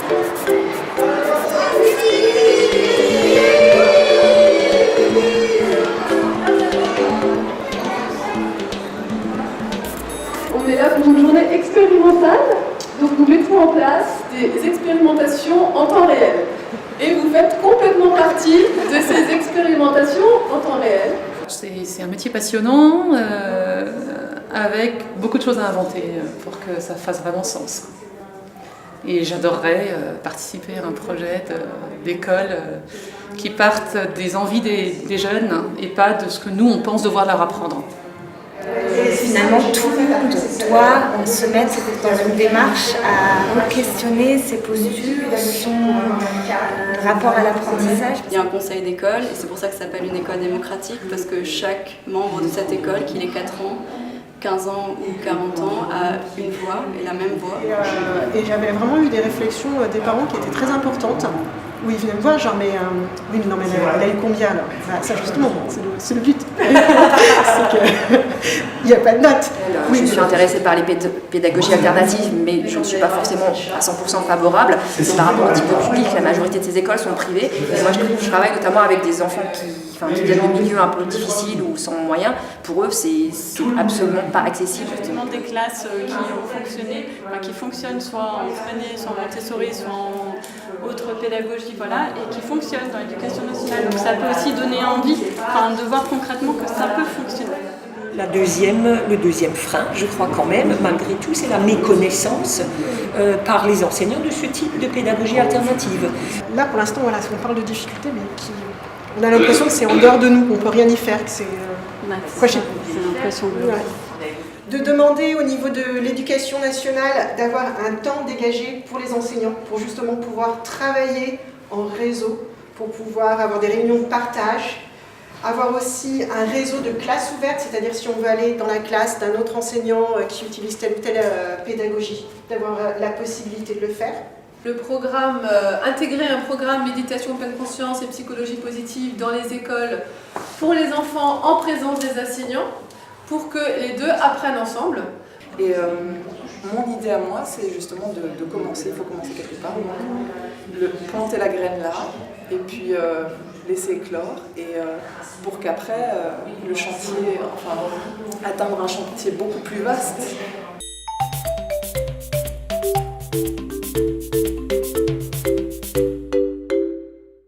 On est là pour une journée expérimentale, donc nous mettons en place des expérimentations en temps réel. Et vous faites complètement partie de ces expérimentations en temps réel. C'est un métier passionnant, avec beaucoup de choses à inventer pour que ça fasse vraiment sens. Et j'adorerais participer à un projet d'école qui parte des envies des jeunes et pas de ce que nous on pense devoir leur apprendre. Et finalement, tout le monde doit se mettre dans une démarche à questionner ses postures, son rapport à l'apprentissage. Il y a un conseil d'école et c'est pour ça que ça s'appelle une école démocratique, parce que chaque membre de cette école, qu'il ait 4 ans, 15 ans ou 40 ans, a une voix et la même voix. Et j'avais vraiment eu des réflexions des parents qui étaient très importantes, où ils venaient me voir, genre, mais oui, mais non, mais elle a eu combien alors? Ça, justement, c'est le but. C'est qu'il n'y a pas de note. Je suis intéressée par les pédagogies alternatives, mais je ne suis pas forcément à 100% favorable. C'est par rapport au type de public, la majorité de ces écoles sont privées. Et moi, je travaille notamment avec des enfants qui viennent de milieux un peu difficiles ou sans moyens. Pour eux, c'est absolument pas accessible. Justement, des classes qui ont fonctionné, qui fonctionnent soit en Freinet, soit en Montessori, soit en autre pédagogie, voilà, et qui fonctionnent dans l'éducation nationale. Donc ça peut aussi donner envie de voir concrètement que ça peut fonctionner. Le deuxième frein, je crois quand même, malgré tout, c'est la méconnaissance par les enseignants de ce type de pédagogie alternative. Là, pour l'instant, voilà, on parle de difficultés, mais on a l'impression que c'est en dehors de nous, on ne peut rien y faire, que c'est prochain. C'est l'impression de... De demander au niveau de l'éducation nationale d'avoir un temps dégagé pour les enseignants, pour justement pouvoir travailler en réseau, pour pouvoir avoir des réunions de partage, avoir aussi un réseau de classes ouvertes, c'est-à-dire si on veut aller dans la classe d'un autre enseignant qui utilise telle ou telle pédagogie, d'avoir la possibilité de le faire. Le programme, intégrer un programme méditation pleine conscience et psychologie positive dans les écoles pour les enfants en présence des enseignants, pour que les deux apprennent ensemble. Et mon idée à moi, c'est justement de commencer, il faut commencer quelque part, donc planter la graine là, et puis laisser éclore, et pour qu'après, le chantier, atteindre un chantier beaucoup plus vaste,